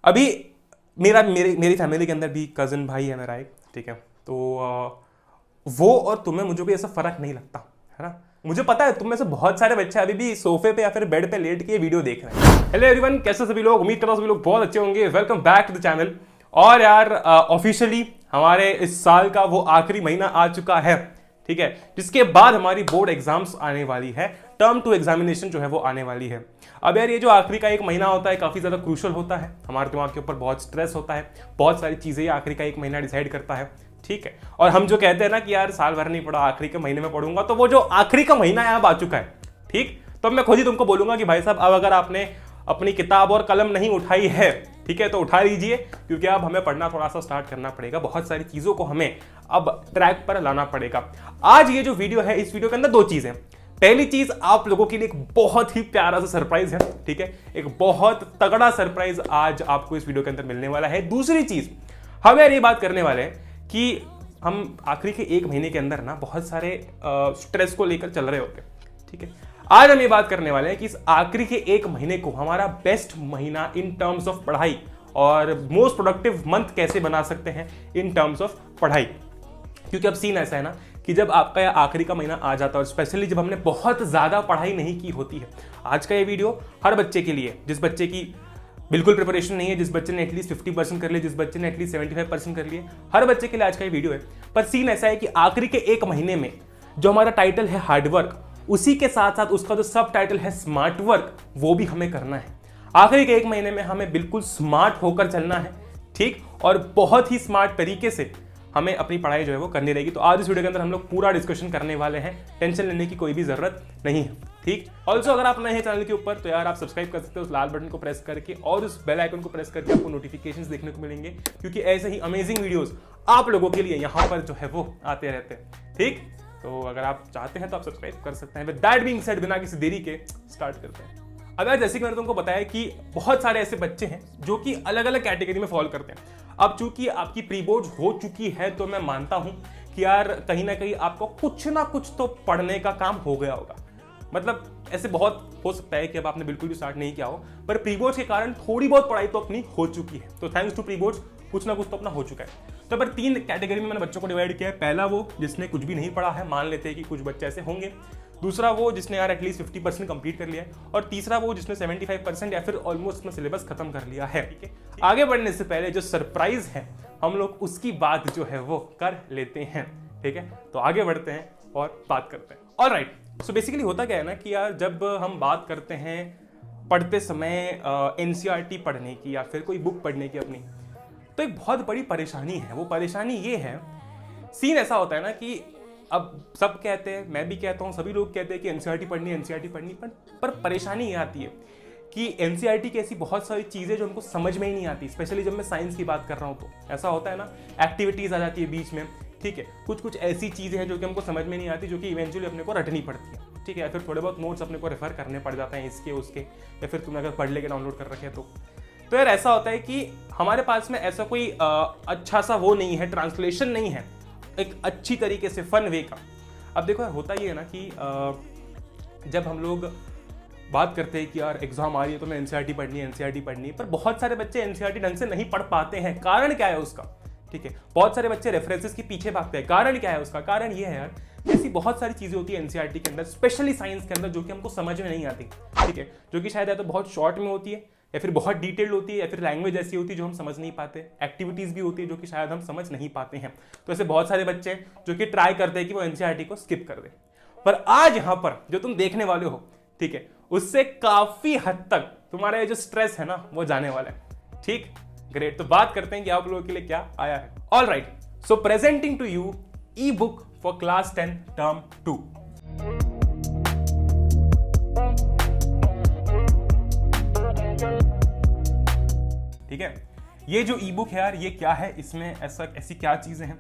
अभी मेरी फैमिली के अंदर भी कज़न भाई है मेरा एक, ठीक है। तो वो और तुम्हें मुझे भी ऐसा फर्क नहीं लगता, है ना। मुझे पता है तुम में से बहुत सारे बच्चे अभी भी सोफे पे या फिर बेड पे लेट के वीडियो देख रहे हैं। हेलो एवरीवन, कैसे सभी लोग? उम्मीद करता हूं सभी लोग बहुत अच्छे होंगे। Welcome back to the channel. और यार ऑफिशियली हमारे इस साल का वो आखिरी महीना आ चुका है, ठीक है, जिसके बाद हमारी बोर्ड एग्जाम्स आने वाली है, टर्म टू एग्जामिनेशन जो है वो आने वाली है। अब यार ये जो आखिरी का एक महीना होता है काफी ज्यादा क्रूशल होता है, हमारे दिमाग के ऊपर बहुत स्ट्रेस होता है, बहुत सारी चीजें आखिरी का एक महीना डिसाइड करता है, ठीक है। और हम जो कहते हैं ना कि यार साल भर नहीं पढ़ा, आखिरी के महीने में पढ़ूंगा, तो वो जो आखिरी का महीना अब आ चुका है, ठीक। तो अब मैं खुद ही तुमको बोलूंगा कि भाई साहब अब अगर आपने अपनी किताब और कलम नहीं उठाई है, ठीक है, तो उठा लीजिए, क्योंकि अब हमें पढ़ना थोड़ा सा स्टार्ट करना पड़ेगा। बहुत सारी चीजों को हमें अब ट्रैक पर लाना पड़ेगा। आज ये जो वीडियो है, इस वीडियो के अंदर दो चीजें। पहली चीज, आप लोगों के लिए एक बहुत ही प्यारा सा सरप्राइज है, ठीक है, एक बहुत तगड़ा सरप्राइज आज आपको इस वीडियो के अंदर मिलने वाला है। दूसरी चीज, हम यार ये बात करने वाले हैं कि हम आखिरी के एक महीने के अंदर ना बहुत सारे स्ट्रेस को लेकर चल रहे होते हैं, ठीक है। आज हम ये बात करने वाले हैं कि इस आखिरी के एक महीने को हमारा बेस्ट महीना इन टर्म्स ऑफ पढ़ाई और मोस्ट प्रोडक्टिव मंथ कैसे बना सकते हैं इन टर्म्स ऑफ पढ़ाई। क्योंकि अब सीन ऐसा है ना कि जब आपका आखिरी का महीना आ जाता है और स्पेशली जब हमने बहुत ज्यादा पढ़ाई नहीं की होती है, आज का ये वीडियो हर बच्चे के लिए, जिस बच्चे की बिल्कुल प्रिपरेशन नहीं है, जिस बच्चे ने एटलीस्ट 50% कर लिया, जिस बच्चे ने एटलीस्ट 75% कर लिए, हर बच्चे के लिए आज का ये वीडियो है। पर सीन ऐसा है कि आखिरी के एक महीने में जो हमारा टाइटल है हार्डवर्क, उसी के साथ साथ उसका जो सब टाइटल है स्मार्ट वर्क, वो भी हमें करना है। आखिरी के एक महीने में हमें बिल्कुल स्मार्ट होकर चलना है, ठीक, और बहुत ही स्मार्ट तरीके से हमें अपनी पढ़ाई जो है वो करनी रहेगी। तो आज इस वीडियो के अंदर हम लोग पूरा डिस्कशन करने वाले हैं, टेंशन लेने की कोई भी जरूरत नहीं है, ठीक। ऑल्सो अगर आप नए हैं चैनल के ऊपर तो यार आप सब्सक्राइब कर सकते हो उस लाल बटन को प्रेस करके, और उस बेल आइकन को प्रेस करके आपको नोटिफिकेशंस देखने को मिलेंगे, क्योंकि ऐसे ही अमेजिंग वीडियोस आप लोगों के लिए यहाँ पर जो है वो आते रहते हैं, ठीक। तो अगर आप चाहते हैं तो आप सब्सक्राइब कर सकते हैं। विद दैट बीइंग सेड, बिना किसी देरी के स्टार्ट करते हैं। अब यार जैसे कि मैंने तुमको बताया कि बहुत सारे ऐसे बच्चे हैं जो कि अलग अलग कैटेगरी में फॉलो करते हैं। अब चूंकि आपकी प्री बोर्ड हो चुकी है तो मैं मानता हूं कि यार कहीं ना कहीं आपको कुछ ना कुछ तो पढ़ने का काम हो गया होगा। मतलब ऐसे बहुत हो सकता है कि अब आपने बिल्कुल भी स्टार्ट नहीं किया हो, पर प्री बोर्ड के कारण थोड़ी बहुत पढ़ाई तो अपनी हो चुकी है। तो थैंक्स टू प्री बोर्ड कुछ ना कुछ तो अपना हो चुका है। तो पर तीन कैटेगरी में मैंने बच्चों को डिवाइड किया है। पहला वो जिसने कुछ भी नहीं पढ़ा है, मान लेते हैं कि कुछ बच्चे ऐसे होंगे। दूसरा वो जिसने यार एटलीस्ट 50% कंप्लीट कर लिया है, और तीसरा वो जिसने 75% या फिर ऑलमोस्ट अपना सिलेबस खत्म कर लिया है, ठीक है। आगे बढ़ने से पहले जो सरप्राइज है हम लोग उसकी बात जो है वो कर लेते हैं, ठीक है। तो आगे बढ़ते हैं और बात करते हैं। ऑलराइट, सो बेसिकली होता क्या है ना कि यार जब हम बात करते हैं पढ़ते समय एनसीईआरटी पढ़ने की या फिर कोई बुक पढ़ने की अपनी, तो एक बहुत बड़ी परेशानी है। वो परेशानी ये है, सीन ऐसा होता है ना कि अब सब कहते हैं, मैं भी कहता हूँ, सभी लोग कहते हैं कि एनसीईआरटी पढ़नी, एनसीईआरटी पढ़नी, पर परेशानी ये आती है कि एनसीईआरटी की ऐसी बहुत सारी चीज़ें जो हमको समझ में ही नहीं आती। स्पेशली जब मैं साइंस की बात कर रहा हूँ तो ऐसा होता है ना, एक्टिविटीज़ आ जाती है बीच में, ठीक है। कुछ ऐसी चीज़ें हैं जो कि हमको समझ में नहीं आती, जो कि इवेंचुअली अपने को रटनी पड़ती है, ठीक है। या फिर थोड़े बहुत नोट्स अपने को रेफर करने पड़ जाते हैं इसके उसके, या फिर तुमने अगर पढ़ लेके डाउनलोड कर रखे तो यार ऐसा होता है कि हमारे पास में ऐसा कोई अच्छा सा वो नहीं है, ट्रांसलेशन नहीं है एक अच्छी तरीके से फन वे का। अब देखो यार होता ये है ना कि जब हम लोग बात करते हैं कि यार एग्जाम आ रही है तो मैं एनसीईआरटी पढ़नी है, एनसीईआरटी पढ़नी है, पर बहुत सारे बच्चे एनसीईआरटी ढंग से नहीं पढ़ पाते हैं। कारण क्या है उसका, ठीक है। बहुत सारे बच्चे रेफरेंसेस के पीछे भागते हैं। कारण क्या है उसका? कारण ये है यार, ऐसी बहुत सारी चीजें होती है एनसीईआरटी के अंदर, स्पेशली साइंस के अंदर, जो कि हमको समझ में नहीं आती, ठीक है। जो कि शायद या तो बहुत शॉर्ट में होती है, या फिर बहुत डिटेल्ड होती है, या फिर लैंग्वेज ऐसी होती है जो हम समझ नहीं पाते, एक्टिविटीज भी होती है जो कि शायद हम समझ नहीं पाते हैं। तो ऐसे बहुत सारे बच्चे हैं जो कि ट्राई करते हैं कि वो एनसीईआरटी को स्किप कर दें। पर आज यहां पर जो तुम देखने वाले हो, ठीक है, उससे काफी हद तक तुम्हारा ये जो स्ट्रेस है ना वो जाने वाला है, ठीक। ग्रेट, तो बात करते हैं कि आप लोगों के लिए क्या आया है। Alright, so presenting to you e book for class 10 term 2। ठीक है, ये जो ई बुक है यार, ये क्या है, इसमें ऐसी क्या चीजें हैं।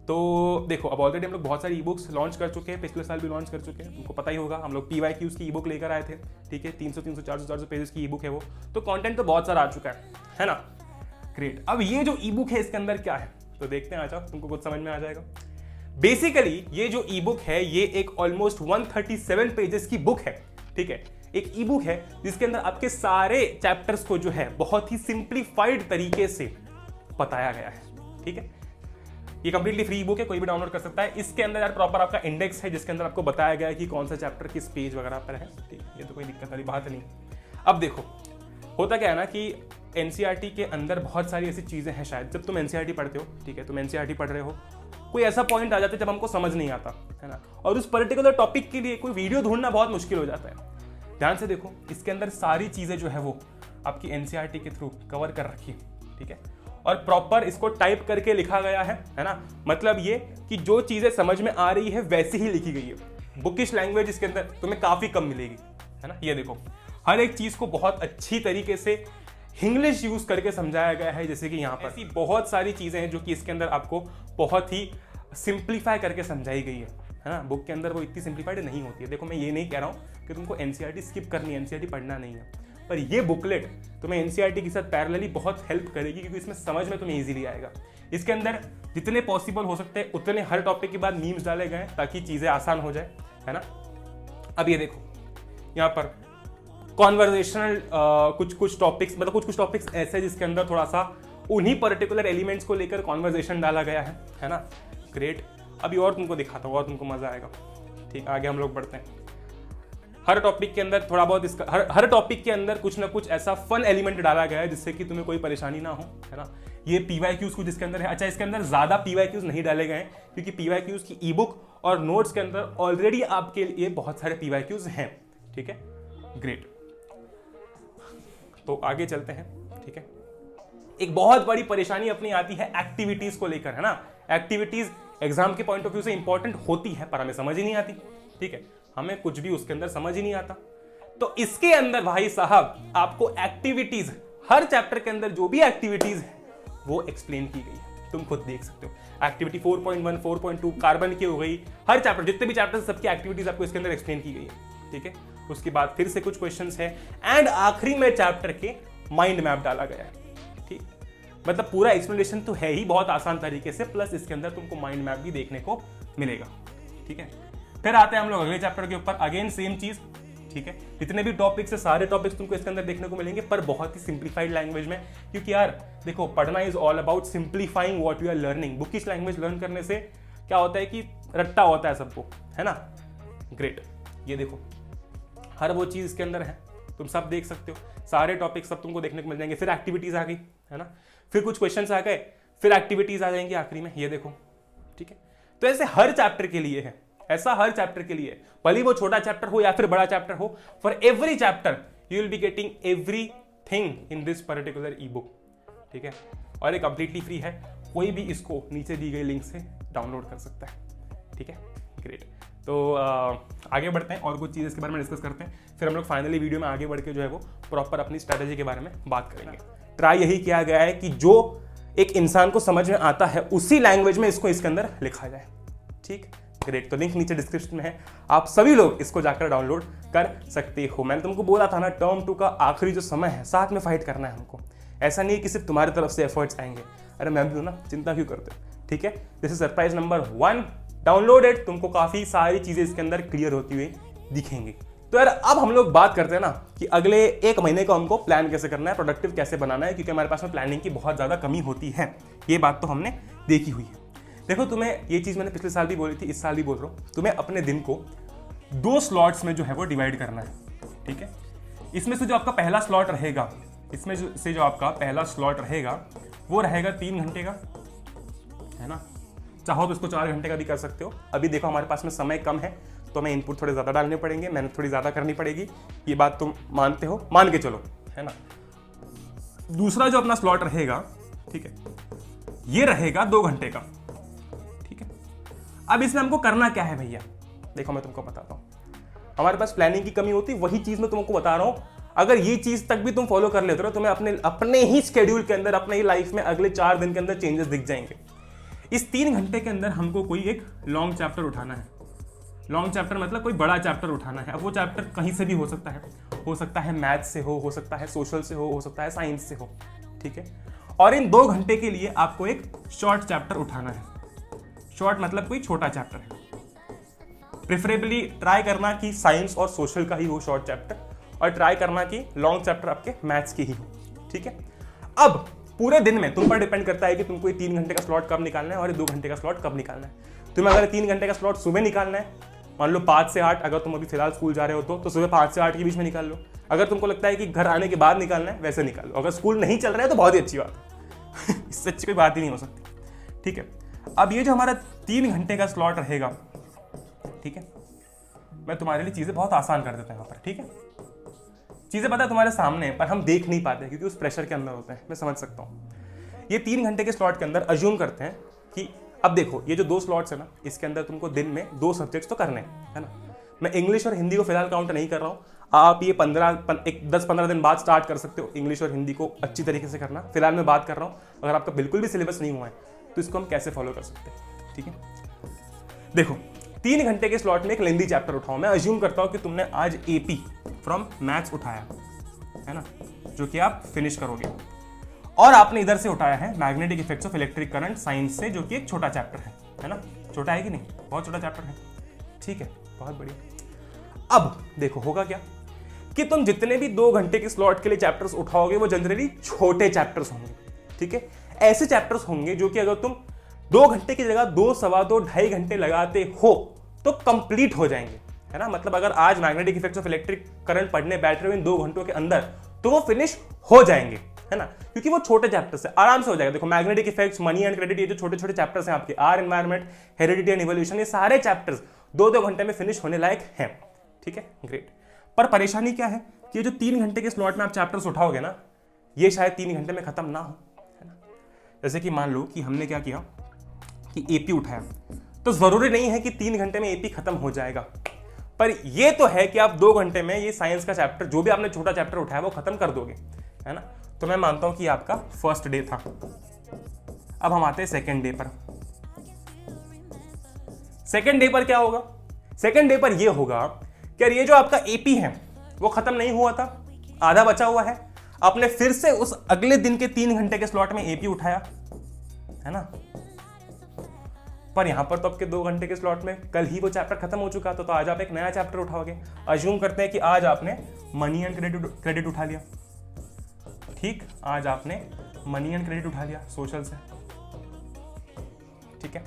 तो देखो, अब ऑलरेडी हम लोग बहुत सारी ई बुक्स लॉन्च कर चुके हैं, पिछले साल भी लॉन्च कर चुके हैं, तुमको पता ही होगा। हम लोग PYQs की ई बुक लेकर आए थे, ठीक है, 300 400 पेजेस की ई बुक है वो। तो कंटेंट तो बहुत सारा आ चुका है ना। ग्रेट, अब ये जो ई बुक है इसके अंदर क्या है तो देखते हैं, आ जाओ, तुमको कुछ समझ में आ जाएगा। बेसिकली ये जो ई बुक है ये एक ऑलमोस्ट 137 पेजेस की बुक है, ठीक है। एक ई बुक है जिसके अंदर आपके सारे चैप्टर्स को जो है बहुत ही सिंप्लीफाइड तरीके से बताया गया है। ठीक है, ये कंप्लीटली फ्री बुक है, कोई भी डाउनलोड कर सकता है। इसके अंदर यार प्रॉपर आपका इंडेक्स है जिसके अंदर आपको बताया गया है कि कौन सा चैप्टर किस पेज वगैरह पर है। ठीक, ये तो कोई दिक्कत वाली बात नहीं। अब देखो होता क्या है ना कि एनसीईआरटी के अंदर बहुत सारी ऐसी चीजें हैं, शायद जब तुम एनसीईआरटी पढ़ते हो, ठीक है, तुम एनसीईआरटी पढ़ रहे हो, कोई ऐसा पॉइंट आ जाता है जब हमको समझ नहीं आता है ना, और उस पर्टिकुलर टॉपिक के लिए कोई वीडियो ढूंढना बहुत मुश्किल हो जाता है। ध्यान से देखो, इसके अंदर सारी चीजें जो है वो आपकी एनसीईआरटी के थ्रू कवर कर रखी है। ठीक है, और प्रॉपर इसको टाइप करके लिखा गया है ना, मतलब ये कि जो चीजें समझ में आ रही है वैसी ही लिखी गई है। बुकिश लैंग्वेज इसके अंदर तुम्हें काफी कम मिलेगी, है ना। ये देखो हर एक चीज को बहुत अच्छी तरीके से इंग्लिश यूज करके समझाया गया है। जैसे कि यहाँ पर ऐसी बहुत सारी चीजें हैं जो कि इसके अंदर आपको बहुत ही सिंप्लीफाई करके समझाई गई है ना। बुक के अंदर वो इतनी सिंप्लीफाइड नहीं होती है। देखो मैं ये नहीं कह रहा हूँ कि तुमको एनसीईआरटी स्किप करनी है, एनसीईआरटी पढ़ना नहीं है, पर ये बुकलेट तुम्हें एनसीईआरटी के साथ पैरेलली बहुत हेल्प करेगी क्योंकि इसमें समझ में तुम्हें इजीली आएगा। इसके अंदर जितने पॉसिबल हो सकते हैं उतने हर टॉपिक के बाद मीम्स डाले गए ताकि चीजें आसान हो जाए, है ना। अब ये देखो यहाँ पर कॉन्वर्जेशनल कुछ टॉपिक्स, मतलब कुछ टॉपिक्स ऐसे जिसके अंदर थोड़ा सा उन्हीं पर्टिकुलर एलिमेंट्स को लेकर कॉन्वर्जेशन डाला गया है ना। ग्रेट, अभी और तुमको दिखाता हूँ और तुमको मजा आएगा। ठीक, आगे हम लोग बढ़ते हैं। हर टॉपिक के अंदर थोड़ा बहुत इसका हर टॉपिक के अंदर कुछ ना कुछ ऐसा फन एलिमेंट डाला गया है जिससे कि तुम्हें कोई परेशानी ना हो, है ना। ये पीवाईक्यूज कुछ इसके अंदर है। अच्छा, इसके अंदर ज्यादा पीवाईक्यूज नहीं डाले गए क्योंकि पीवाईक्यूज की ई बुक और नोट्स के अंदर ऑलरेडी आपके लिए बहुत सारे पीवाईक्यूज हैं। ठीक है, ग्रेट, तो आगे चलते हैं। ठीक है, एक बहुत बड़ी परेशानी अपनी आती है एक्टिविटीज को लेकर, है ना। एक्टिविटीज एग्जाम के पॉइंट ऑफ व्यू से इंपॉर्टेंट होती है पर हमें समझ ही नहीं आती। ठीक है, हमें कुछ भी उसके अंदर समझ ही नहीं आता। तो इसके अंदर भाई साहब आपको एक्टिविटीज, हर चैप्टर के अंदर जो भी एक्टिविटीज है वो एक्सप्लेन की गई है, तुम खुद देख सकते हो। एक्टिविटी 4.1, 4.2 कार्बन की हो गई, हर चैप्टर जितने भी चैप्टर सबकी एक्टिविटीज आपको इसके अंदर एक्सप्लेन की गई है। ठीक है, उसके बाद फिर से कुछ क्वेश्चंस है एंड आखिरी में चैप्टर के माइंड मैप डाला गया है। ठीक, मतलब पूरा एक्सप्लेनेशन तो है ही बहुत आसान तरीके से, प्लस इसके अंदर तुमको माइंड मैप भी देखने को मिलेगा। ठीक है, फिर आते हैं हम लोग अगले चैप्टर के ऊपर। अगेन सेम चीज। ठीक है, जितने भी टॉपिक्स है सारे टॉपिक्स तुमको इसके अंदर देखने को मिलेंगे पर बहुत ही सिंप्लीफाइड लैंग्वेज में, क्योंकि यार देखो पढ़ना is all about simplifying what you are learning. Bookish language learn करने से क्या होता है कि रट्टा होता है सबको, है ना। ग्रेट, ये देखो हर वो चीज इसके अंदर है, तुम सब देख सकते हो, सारे टॉपिक सब तुमको देखने को मिल जाएंगे। फिर एक्टिविटीज आ गई, है ना, फिर कुछ क्वेश्चंस आ गए, फिर एक्टिविटीज आ जाएंगी आखिरी में, ये देखो। ठीक है, तो ऐसे हर चैप्टर के लिए है, ऐसा हर चैप्टर के लिए, भले वो छोटा चैप्टर हो या फिर बड़ा चैप्टर हो, for every chapter you will be getting everything in this particular E book. ठीक है, और ये कंप्लीटली फ्री है, कोई भी इसको नीचे दी गई लिंक से डाउनलोड कर सकता है। ठीक है, ग्रेट, तो आगे बढ़ते हैं और कुछ चीज़ इसके बारे में डिस्कस करते हैं, फिर हम लोग फाइनली वीडियो में आगे बढ़ के जो है वो प्रॉपर अपनी स्ट्रैटेजी के बारे में बात करेंगे। ट्राई यही किया गया है कि जो एक इंसान को समझ में आता है उसी लैंग्वेज में इसको इसके अंदर लिखा जाए। ठीक, ग्रेट, तो लिंक नीचे डिस्क्रिप्शन में है, आप सभी लोग इसको जाकर डाउनलोड कर सकते हो। मैंने तुमको बोला था ना, टर्म 2 का आखिरी जो समय है साथ में फाइट करना है हमको, ऐसा नहीं है कि सिर्फ तुम्हारी तरफ से एफर्ट्स आएंगे। अरे मैं भी हूं ना, चिंता क्यों करते हो। ठीक है, this is surprise number 1, downloaded. तुमको काफी सारी चीजें इसके अंदर क्लियर होती हुई दिखेंगी। तो यार अब हम लोग बात करते हैं ना कि अगले 1 महीने को हमको प्लान कैसे करना है, प्रोडक्टिव कैसे बनाना है, क्योंकि हमारे पास में प्लानिंग की बहुत ज्यादा कमी होती है। ये बात तो हमने देखी हुई है। देखो तुम्हें ये चीज मैंने पिछले साल भी बोली थी, इस साल भी बोल रहा हूं, तुम्हें अपने दिन को 2 स्लॉट्स में जो है वो डिवाइड करना है। ठीक है, इसमें से जो आपका पहला स्लॉट रहेगा, जो आपका पहला स्लॉट रहेगा वो रहेगा 3 घंटे का, है ना। चाहो तो इसको 4 घंटे का भी कर सकते हो। अभी देखो हमारे पास में समय कम है तो हमें इनपुट थोड़े ज्यादा डालने पड़ेंगे, मेहनत थोड़ी ज्यादा करनी पड़ेगी, ये बात तुम मानते हो, मान के चलो, है ना। दूसरा जो अपना स्लॉट रहेगा, ठीक है, ये रहेगा 2 घंटे का। ठीक है, अब इसमें हमको करना क्या है भैया, देखो मैं तुमको बताता हूं। हमारे पास प्लानिंग की कमी होती, वही चीज मैं तुमको बता रहा हूं। अगर ये चीज तक भी तुम फॉलो कर लेते हो, तुम्हें अपने ही शेड्यूल के अंदर, अपने ही लाइफ में अगले 4 दिन के अंदर चेंजेस दिख जाएंगे। इस 3 घंटे के अंदर हमको कोई एक लॉन्ग चैप्टर उठाना है। लॉन्ग चैप्टर मतलब कोई बड़ा चैप्टर उठाना है। अब वो चैप्टर कहीं से भी हो सकता है मैथ से हो सकता है सोशल से हो सकता है साइंस से हो। ठीक है, और इन 2 घंटे के लिए आपको एक शॉर्ट चैप्टर उठाना है। शॉर्ट मतलब कोई छोटा चैप्टर है, प्रेफरेबली ट्राई करना कि साइंस और सोशल का ही हो शॉर्ट चैप्टर, और ट्राई करना कि लॉन्ग चैप्टर आपके मैथ्स की ही हो, ठीक है। अब पूरे दिन में तुम पर डिपेंड करता है कि तुमको ये 3 घंटे का स्लॉट कब निकालना है और ये 2 घंटे का स्लॉट कब निकालना है। तुम्हें अगर 3 घंटे का स्लॉट सुबह निकालना है, मान लो 5 से 8, अगर तुम अभी फिलहाल स्कूल जा रहे हो तो सुबह 5 से 8 के बीच में निकाल लो। अगर तुमको लगता है कि घर आने के बाद निकालना है, वैसे निकाल लो। अगर स्कूल नहीं चल रहा है तो बहुत ही अच्छी बात है इससे अच्छी कोई बात ही नहीं हो सकती, ठीक है। अब ये जो हमारा 3 घंटे का स्लॉट रहेगा, ठीक है, मैं तुम्हारे लिए चीज़ें बहुत आसान कर देता हूँ यहाँ पर, ठीक है। चीज़ें पता है तुम्हारे सामने पर हम देख नहीं पाते क्योंकि उस प्रेशर के अंदर होते हैं, मैं समझ सकता हूँ। ये 3 घंटे के स्लॉट के अंदर अज्यूम करते हैं कि अब देखो ये जो 2 स्लॉट्स है ना, इसके अंदर तुमको दिन में 2 सब्जेक्ट्स तो करने हैं, है ना। मैं इंग्लिश और हिंदी को फिलहाल काउंट नहीं कर रहा हूँ। आप ये 10-15 दिन बाद स्टार्ट कर सकते हो इंग्लिश और हिंदी को अच्छी तरीके से करना। फिलहाल मैं बात कर रहा हूँ अगर आपका बिल्कुल भी सिलेबस नहीं हुआ है तो इसको हम कैसे फॉलो कर सकते हैं, ठीक है। देखो 3 घंटे के स्लॉट में एक लेंदी चैप्टर उठाओ। मैं अज्यूम करता हूँ कि तुमने आज एपी फ्रॉम मैथ्स उठाया है ना, जो कि आप फिनिश करोगे, और आपने इधर से उठाया है magnetic effects of electric current science से, जो कि एक छोटा चैप्टर है ना। छोटा है कि नहीं, बहुत छोटा चैप्टर है, ठीक है, बहुत बढ़िया। अब देखो होगा क्या कि तुम जितने भी 2 घंटे के स्लॉट के लिए चैप्टर्स उठाओगे वो जनरली छोटे चैप्टर्स होंगे, ठीक है। ऐसे चैप्टर्स होंगे जो कि अगर तुम 2 घंटे की जगह 2, सवा 2, 2.5 घंटे लगाते हो तो कंप्लीट हो जाएंगे, है ना। मतलब अगर आज magnetic effects of electric current पढ़ने बैठ रहे हो इन 2 घंटों के अंदर तो वो फिनिश हो जाएंगे, है ना, क्योंकि वो छोटे चैप्टर्स है, आराम से हो जाएगा। देखो magnetic effects, money and credit, ये जो छोटे छोटे चैप्टर्स हैं आपके, our environment, heredity and evolution, ये सारे चैप्टर्स 2-2 घंटे में फिनिश होने लायक हैं, ठीक है, ग्रेट। पर परेशानी क्या है कि ये जो 3 घंटे के स्लॉट में आप चैप्टर्स उठाओगे ना, ये शायद 3 घंटे में खत्म ना हो, है ना। जैसे कि मान लो कि हमने क्या किया कि एपी उठाया, तो जरूरी नहीं है कि 3 घंटे में एपी खत्म हो जाएगा, पर ये तो है कि आप 2 घंटे में ये साइंस का चैप्टर जो भी आपने छोटा चैप्टर उठाया वो खत्म कर दोगे, है ना। तो मैं मानता हूं कि आपका फर्स्ट डे था। अब हम आते हैं सेकेंड डे पर। सेकेंड डे पर क्या होगा? सेकेंड डे पर ये होगा कि ये जो आपका एपी है वो खत्म नहीं हुआ था, आधा बचा हुआ है, आपने फिर से उस अगले दिन के 3 घंटे के स्लॉट में एपी उठाया, है ना। पर यहां पर तो आपके 2 घंटे के स्लॉट में कल ही वो चैप्टर खत्म हो चुका था, तो आज आप एक नया चैप्टर उठाओगे। अज्यूम करते हैं कि आज आपने मनी एंड क्रेडिट उठा लिया, ठीक, आज आपने मनी एंड क्रेडिट उठा लिया सोशल से, ठीक है।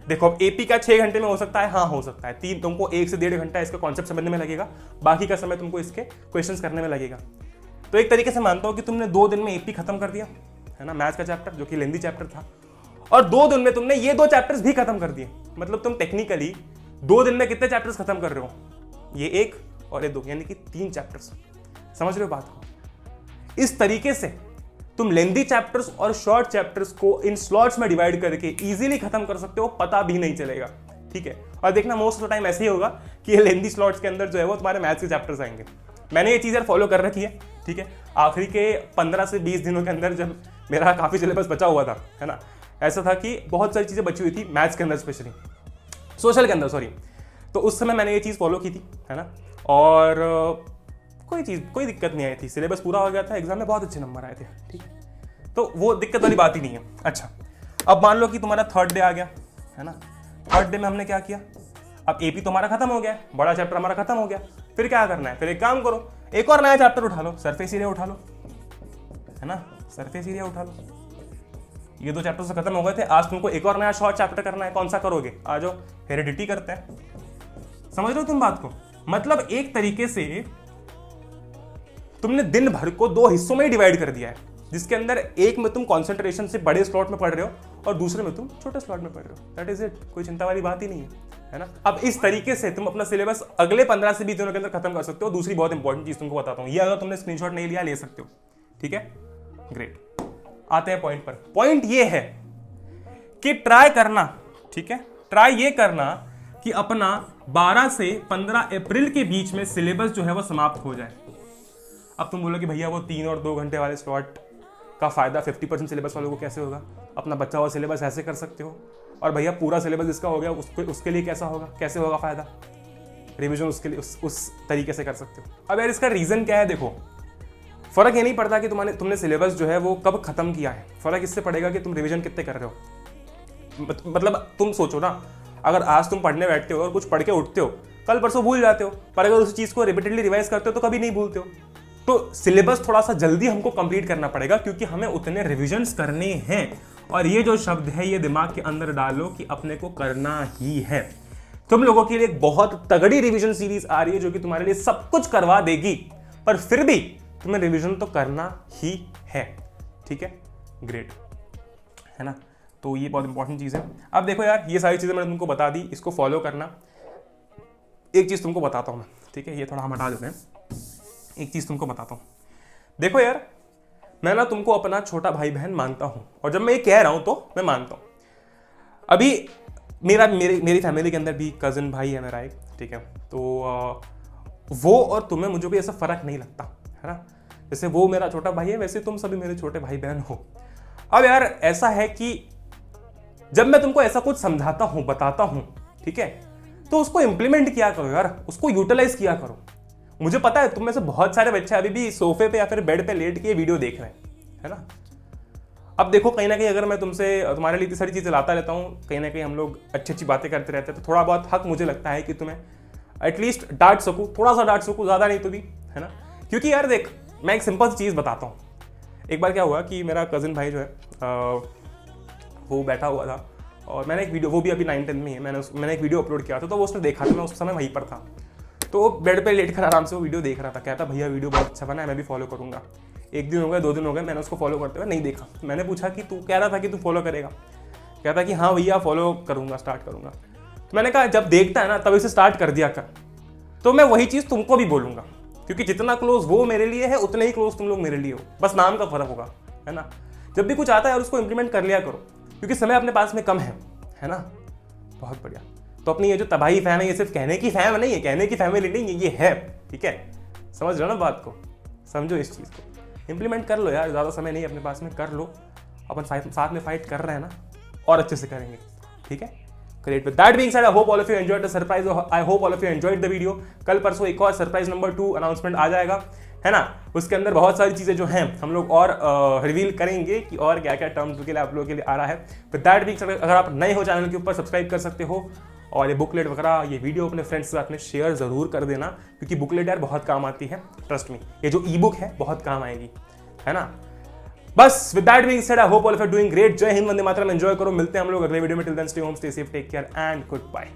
देखो अब एपी का 6 घंटे में हो सकता है, हाँ हो सकता है, 3 तुमको 1 से 1.5 घंटा इसका कॉन्सेप्ट समझने में लगेगा, बाकी का समय तुमको इसके क्वेश्चंस करने में लगेगा। तो एक तरीके से मानता हूं कि तुमने 2 दिन में एपी खत्म कर दिया, है ना, मैथ्स का चैप्टर जो कि लेंदी चैप्टर था, और 2 दिन में तुमने ये 2 चैप्टर्स भी खत्म कर दिए। मतलब तुम टेक्निकली 2 दिन में कितने चैप्टर्स खत्म कर रहे हो? ये 1 और ये 2, यानी कि 3 चैप्टर्स। समझ रहे हो बात को? इस तरीके से तुम लेंदी चैप्टर्स और शॉर्ट चैप्टर्स को इन स्लॉट्स में डिवाइड करके इजीली खत्म कर सकते हो, पता भी नहीं चलेगा, ठीक है। और देखना मोस्ट ऑफ द टाइम ऐसे ही होगा कि ये लेंदी स्लॉट्स के अंदर जो है वो तुम्हारे मैथ्स के चैप्टर्स आएंगे। मैंने ये चीज़ यार फॉलो कर रखी है, ठीक है। आखिरी के 15 से 20 दिनों के अंदर जब मेरा काफ़ी सिलेबस बचा हुआ था, है ना, ऐसा था कि बहुत सारी चीज़ें बची हुई थी मैथ्स के अंदर, स्पेशली सोशल के अंदर, सॉरी, तो उस समय मैंने ये चीज़ फॉलो की थी, है ना, और कोई दिक्कत नहीं आई थी, सिलेबस पूरा हो गया था, एग्जाम में बहुत अच्छे नंबर आए थे, ठीक है, तो वो दिक्कत वाली बात ही नहीं है। अच्छा, अब मान लो कि तुम्हारा 3rd डे आ गया, है ना। 3rd डे में हमने क्या किया, अब एपी तो हमारा खत्म हो गया, बड़ा चैप्टर हमारा खत्म हो गया, फिर क्या करना है? फिर एक काम करो, एक और नया चैप्टर उठा लो, सरफेस एरिया उठा लो, है ना, सरफेस एरिया उठा लो। ये 2 चैप्टर से खत्म हो गए थे, आज तुमको एक और नया शॉर्ट चैप्टर करना है, कौन सा करोगे? आ जाओ, हेरिडिटी करते हैं। समझ रहे हो तुम बात को? मतलब एक तरीके से तुमने दिन भर को 2 हिस्सों में ही डिवाइड कर दिया है, जिसके अंदर एक में तुम कंसंट्रेशन से बड़े स्लॉट में पढ़ रहे हो और दूसरे में तुम छोटे स्लॉट में पढ़ रहे हो। दैट इज इट, कोई चिंता वाली बात ही नहीं है ना। अब इस तरीके से तुम अपना सिलेबस अगले 15 से 20 दिनों के अंदर खत्म कर सकते हो। दूसरी बहुत इंपॉर्टेंट चीज तुमको बताता हूं, ये अगर तुमने स्क्रीनशॉट नहीं लिया ले सकते हो, ठीक है, ग्रेट। आते हैं पॉइंट पर। पॉइंट ये है कि ट्राई करना, ठीक है, ट्राई ये करना कि अपना 12 से 15 अप्रैल के बीच में सिलेबस जो है वो समाप्त हो जाए। अब तुम बोलो कि भैया वो 3 और 2 घंटे वाले स्लॉट का फायदा 50% सिलेबस वालों को कैसे होगा? अपना बच्चा हुआ सिलेबस ऐसे कर सकते हो, और भैया पूरा सिलेबस इसका हो गया उसके लिए कैसा होगा, कैसे होगा फायदा? रिवीजन उसके लिए उस तरीके से कर सकते हो। अब यार इसका रीजन क्या है? देखो, फर्क ये नहीं पड़ता कि तुमने सिलेबस जो है वो कब खत्म किया है, फर्क इससे पड़ेगा कि तुम रिवीजन कितने कर रहे हो। मतलब तुम सोचो ना, अगर आज तुम पढ़ने बैठते हो और कुछ पढ़ के उठते हो कल परसों भूल जाते हो, पर अगर उस चीज को रिपीटेडली रिवाइज करते हो तो कभी नहीं भूलते हो। तो सिलेबस थोड़ा सा जल्दी हमको कंप्लीट करना पड़ेगा, क्योंकि हमें उतने रिविजन्स करने हैं। और ये जो शब्द है ये दिमाग के अंदर डालो कि अपने को करना ही है। तुम लोगों के लिए एक बहुत तगड़ी रिवीजन सीरीज आ रही है जो कि तुम्हारे लिए सब कुछ करवा देगी, पर फिर भी तुम्हें रिवीजन तो करना ही है। ठीक है, ग्रेट, है ना। तो ये बहुत इंपॉर्टेंट चीज़ है। अब देखो यार, ये सारी चीज़ें मैंने तुमको बता दी, इसको फॉलो करना। एक चीज़ तुमको बताता हूँ मैं, ठीक है, ये थोड़ा हम हटा देते हैं। एक चीज़ तुमको बताता हूँ, देखो यार, मैं ना तुमको अपना छोटा भाई बहन मानता हूँ, और जब मैं ये कह रहा हूँ तो मैं मानता हूँ। अभी मेरी फैमिली के अंदर भी कज़न भाई है मेरा एक, ठीक है। तो वो और तुम्हें मुझे भी ऐसा फ़र्क नहीं लगता, है ना। जैसे वो मेरा छोटा भाई है, वैसे तुम सभी मेरे छोटे भाई बहन हो। अब यार ऐसा है कि जब मैं तुमको ऐसा कुछ समझाता हूँ, बताता हूँ, ठीक है, तो उसको इंप्लीमेंट किया करो यार, उसको यूटिलाइज किया करो। मुझे पता है तुम में से बहुत सारे बच्चे अभी भी सोफे पे या फिर बेड पे लेट के वीडियो देख रहे हैं, है ना। अब देखो, कहीं ना कहीं अगर मैं तुम्हारे लिए इतनी सारी चीज़ें लाता रहता हूँ, कहीं ना कहीं हम लोग अच्छी अच्छी बातें करते रहते हैं, तो थोड़ा बहुत हक मुझे लगता है कि तुम्हें एटलीस्ट डांट सकूँ, थोड़ा सा डांट सकूँ, ज़्यादा नहीं तो भी, है ना। क्योंकि यार देख, मैं एक सिंपल सी चीज़ बताता हूँ। एक बार क्या हुआ कि मेरा कज़न भाई जो है वो बैठा हुआ था, और मैंने एक वीडियो, वो भी अभी 9-10 में है, मैंने एक वीडियो अपलोड किया था, तो वो उसने देखा था, मैं उस समय वहीं पर था। तो बेड पे लेट कर आराम से वो वीडियो देख रहा था, कहता भैया वीडियो बहुत अच्छा बना है, मैं भी फॉलो करूँगा। 1 दिन हो गए, 2 दिन हो गए, मैंने उसको फॉलो करते हुए नहीं देखा। मैंने पूछा कि तू कह रहा था कि तू फॉलो करेगा, कहता कि हाँ भैया फॉलो करूँगा, स्टार्ट करूँगा। तो मैंने कहा जब देखता है ना तब इसे स्टार्ट कर दिया कर। तो मैं वही चीज़ तुमको भी बोलूँगा, क्योंकि जितना क्लोज वो मेरे लिए है उतने ही क्लोज तुम लोग मेरे लिए हो, बस नाम का फर्क होगा, है ना। जब भी कुछ आता है और उसको इंप्लीमेंट कर लिया करो, क्योंकि समय अपने पास में कम है ना। बहुत बढ़िया। तो अपनी ये जो तबाही फैम है, ये सिर्फ कहने की फैम नहीं है, कहने की फैमिली नहीं है, ये है, ठीक है। समझ रहे हो ना बात को, समझो इस चीज़ को, इंप्लीमेंट कर लो यार, ज़्यादा समय नहीं अपने पास में, कर लो। अपन साथ में फाइट कर रहे हैं ना, और अच्छे से करेंगे, ठीक है। Great. With that being said, I hope all of you enjoyed the surprise, I hope all of you enjoyed the video. कल परसों एक और सरप्राइज नंबर 2 अनाउंसमेंट आ जाएगा, है ना। उसके अंदर बहुत सारी चीज़ें जो हैं हम लोग और रिवील करेंगे कि और क्या क्या टर्म्स के लिए आप लोगों के लिए आ रहा है। विद दैट बीइंग सेड, अगर आप नए हो चैनल के ऊपर, सब्सक्राइब कर सकते हो, और ये बुकलेट वगैरह, ये वीडियो अपने फ्रेंड्स के साथ में शेयर जरूर कर देना, क्योंकि बुकलेट यार बहुत काम आती है, ट्रस्ट मी। ये जो ई बुक है बहुत काम आएगी, है ना। बस with that being said, I hope all of you are doing great. जय हिंद, वंदे मातरम, एंजॉय करो। मिलते हैं हम लोग अगले वीडियो में। Till then stay home, stay safe, take care and good bye.